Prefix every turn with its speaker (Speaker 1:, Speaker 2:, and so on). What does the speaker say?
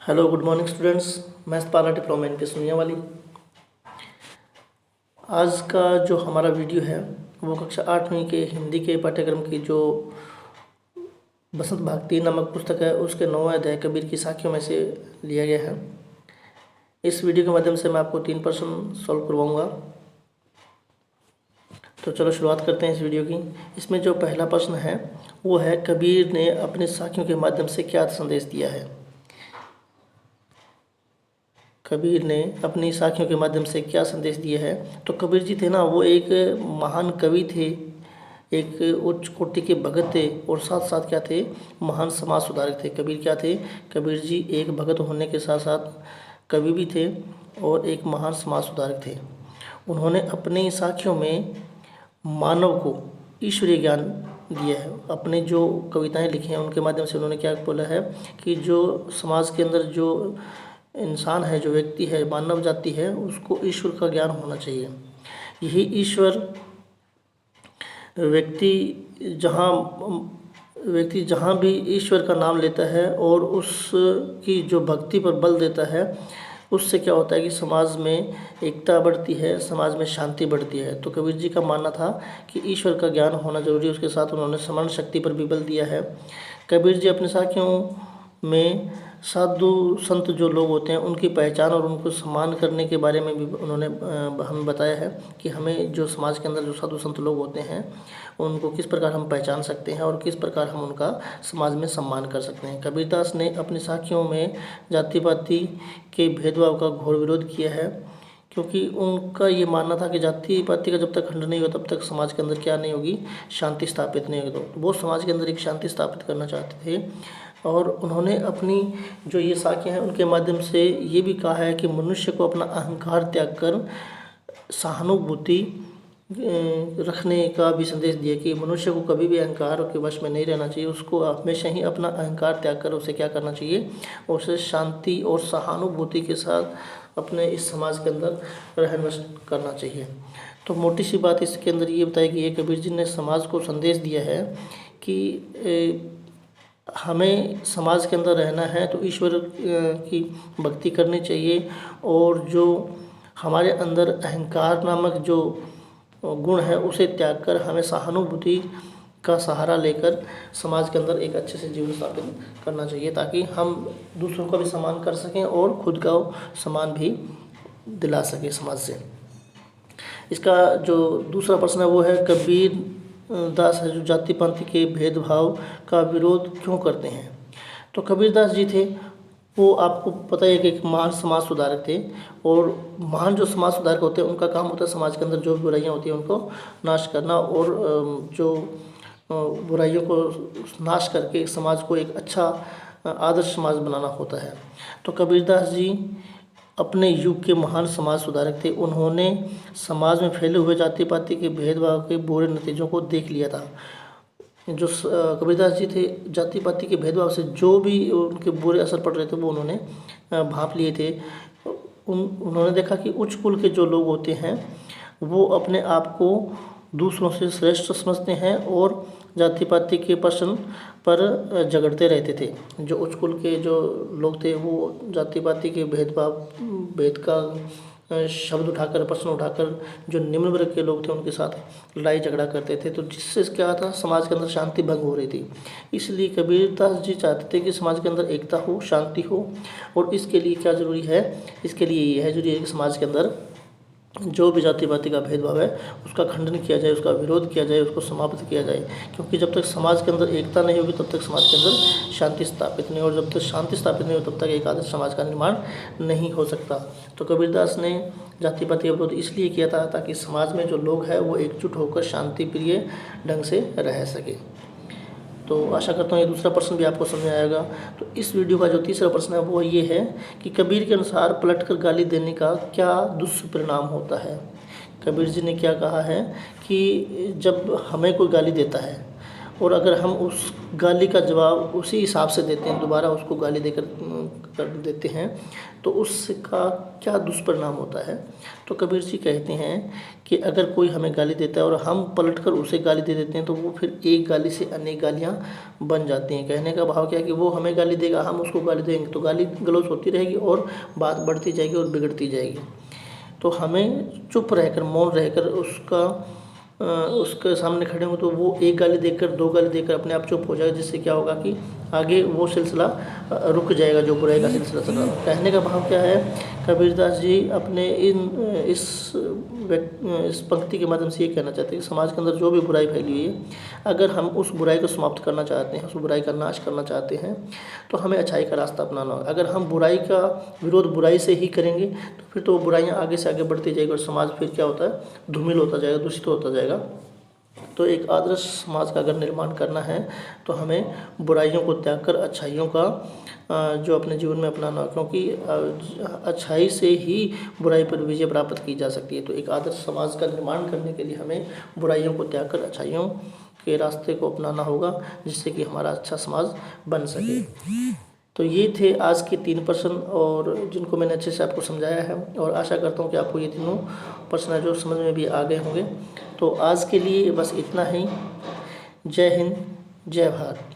Speaker 1: Hello good morning students. Math पाला diploma इनके सुनिया वाली। आज का जो हमारा वीडियो है वो कक्षा 8वीं के हिंदी के पाठ्यक्रम की जो बसंत भारती नामक पुस्तक है उसके 9वें अध्याय कबीर की साखियों में से लिया गया है। इस वीडियो के माध्यम से मैं आपको 3 प्रश्न सॉल्व करवाऊँगा। तो चलो शुरुआत करते हैं इस वीडियो की। इसमें जो पहला प्रश्न है वो है कबीर ने अपनी साखियों के माध्यम से क्या संदेश दिया है। कबीर ने अपनी साखियों के माध्यम से क्या संदेश दिया है। तो कबीर जी थे ना, वो एक महान कवि थे, एक उच्च कोटि के भगत थे और साथ साथ क्या थे, महान समाज सुधारक थे। कबीर क्या थे, कबीर जी एक भगत होने के साथ साथ कवि भी थे और एक महान समाज सुधारक थे। उन्होंने अपनी साखियों में मानव को ईश्वरीय ज्ञान दिया है। अपने जो कविताएं लिखी हैं उनके माध्यम से उन्होंने क्या बोला है कि जो समाज के अंदर जो इंसान है, जो व्यक्ति है, मानव जाति है, उसको ईश्वर का ज्ञान होना चाहिए। यही ईश्वर व्यक्ति जहाँ भी ईश्वर का नाम लेता है और उसकी जो भक्ति पर बल देता है, उससे क्या होता है कि समाज में एकता बढ़ती है, समाज में शांति बढ़ती है। तो कबीर जी का मानना था कि ईश्वर का ज्ञान होना जरूरी है। उसके साथ उन्होंने स्मरण शक्ति पर भी बल दिया है। कबीर जी अपने साखियों में साधु संत जो लोग होते हैं उनकी पहचान और उनको सम्मान करने के बारे में भी उन्होंने हमें बताया है कि हमें जो समाज के अंदर जो साधु संत लोग होते हैं उनको किस प्रकार हम पहचान सकते हैं और किस प्रकार हम उनका समाज में सम्मान कर सकते हैं। कबीरदास ने अपनी साखियों में जाति पाति के भेदभाव का घोर विरोध किया है, क्योंकि उनका ये मानना था कि जाति पाति का जब तक खंडन नहीं होगा तब तक समाज के अंदर क्या नहीं होगी, शांति स्थापित नहीं होगी। तो वो समाज के अंदर एक शांति स्थापित करना चाहते थे और उन्होंने अपनी जो ये साखियाँ हैं उनके माध्यम से ये भी कहा है कि मनुष्य को अपना अहंकार त्याग कर सहानुभूति रखने का भी संदेश दिया कि मनुष्य को कभी भी अहंकार के वश में नहीं रहना चाहिए। उसको हमेशा ही अपना अहंकार त्याग कर उसे क्या करना चाहिए, उसे शांति और सहानुभूति के साथ अपने इस समाज के अंदर रहन बस करना चाहिए। तो मोटी सी बात इसके अंदर ये बताई गई है, कबीर जी ने समाज को संदेश दिया है कि हमें समाज के अंदर रहना है तो ईश्वर की भक्ति करनी चाहिए और जो हमारे अंदर अहंकार नामक जो गुण है उसे त्याग कर हमें सहानुभूति का सहारा लेकर समाज के अंदर एक अच्छे से जीवन स्थापित करना चाहिए, ताकि हम दूसरों का भी सम्मान कर सकें और खुद का सम्मान भी दिला सकें समाज से। इसका जो दूसरा प्रश्न है वो है कबीर दास है जो जाति पाति के भेदभाव का विरोध क्यों करते हैं। तो कबीरदास जी थे, वो आपको पता है कि एक महान समाज सुधारक थे और महान जो समाज सुधारक होते हैं उनका काम होता है समाज के अंदर जो भी बुराइयां होती हैं उनको नाश करना और जो बुराइयों को नाश करके समाज को एक अच्छा आदर्श समाज बनाना होता है। तो कबीरदास जी अपने युग के महान समाज सुधारक थे। उन्होंने समाज में फैले हुए जाति पाति के भेदभाव के बुरे नतीजों को देख लिया था। जो कबीरदास जी थे, जाति पाति के भेदभाव से जो भी उनके बुरे असर पड़ रहे थे वो उन्होंने भांप लिए थे। उन्होंने देखा कि उच्च कुल के जो लोग होते हैं वो अपने आप को दूसरों से श्रेष्ठ समझते हैं और जाति पाति के प्रश्न पर झगड़ते रहते थे। जो उच्च कुल के जो लोग थे वो जाति पाति के भेद का शब्द उठाकर, प्रश्न उठाकर जो निम्न वर्ग के लोग थे उनके साथ लड़ाई झगड़ा करते थे, तो जिससे क्या था, समाज के अंदर शांति भंग हो रही थी। इसलिए कबीरदास जी चाहते थे कि समाज के अंदर एकता हो, शांति हो और इसके लिए क्या जरूरी है, इसके लिए ये है जरूरी है कि समाज के अंदर जो भी जाति पाति का भेदभाव है उसका खंडन किया जाए, उसका विरोध किया जाए, उसको समाप्त किया जाए। क्योंकि जब तक समाज के अंदर एकता नहीं होगी तब तक समाज के अंदर शांति स्थापित नहीं, और जब तक शांति स्थापित नहीं हो तब तक एक आदर्श समाज का निर्माण नहीं हो सकता। तो कबीरदास ने जाति पाति का विरोध इसलिए किया था ताकि समाज में जो लोग हैं वो एकजुट होकर शांति प्रिय ढंग से रह सके। तो आशा करता हूँ ये दूसरा प्रश्न भी आपको समझ आएगा। तो इस वीडियो का जो तीसरा प्रश्न है वो ये है कि कबीर के अनुसार पलटकर गाली देने का क्या दुष्परिणाम होता है। कबीर जी ने क्या कहा है कि जब हमें कोई गाली देता है और अगर हम उस गाली का जवाब उसी हिसाब से देते हैं, दोबारा उसको गाली देकर कर देते हैं, तो उसका क्या दुष्परिणाम होता है। तो कबीर जी कहते हैं कि अगर कोई हमें गाली देता है और हम पलटकर उसे गाली दे देते हैं, तो वो फिर एक गाली से अनेक गालियाँ बन जाती हैं। कहने का भाव क्या है कि वो हमें गाली देगा, हम उसको गाली देंगे, तो गाली गलौज होती रहेगी और बात बढ़ती जाएगी और बिगड़ती जाएगी। तो हमें चुप रहकर, मौन रहकर उसके सामने खड़े हों, तो वो एक गाली देकर, दो गाली देकर अपने आप चुप हो जाएगा, जिससे क्या होगा कि आगे वो सिलसिला रुक जाएगा, जो बुराई का सिलसिला चल रहा है। कहने का भाव क्या है, कबीरदास जी अपने इस पंक्ति के माध्यम से ये कहना चाहते हैं कि समाज के अंदर जो भी बुराई फैली हुई है, अगर हम उस बुराई को समाप्त करना चाहते हैं, उस बुराई का नाश करना चाहते हैं, तो हमें अच्छाई का रास्ता अपनाना होगा। अगर हम बुराई का विरोध बुराई से ही करेंगे, तो फिर तो बुराइयाँ आगे से आगे बढ़ती जाएगी और समाज फिर क्या होता है, धूमिल होता जाएगा, दूषित होता जाएगा। तो एक आदर्श समाज का अगर निर्माण करना है, तो हमें बुराइयों को त्याग कर अच्छाइयों का जो अपने जीवन में अपनाना, क्योंकि अच्छाई से ही बुराई पर विजय प्राप्त की जा सकती है। तो एक आदर्श समाज का निर्माण करने के लिए हमें बुराइयों को त्याग कर अच्छाइयों के रास्ते को अपनाना होगा, जिससे कि हमारा अच्छा समाज बन सके। तो ये थे आज के 3 प्रश्न, और जिनको मैंने अच्छे से आपको समझाया है, और आशा करता हूँ कि आपको ये तीनों प्रश्न जो समझ में भी आ गए होंगे। तो आज के लिए बस इतना ही। जय हिंद, जय भारत।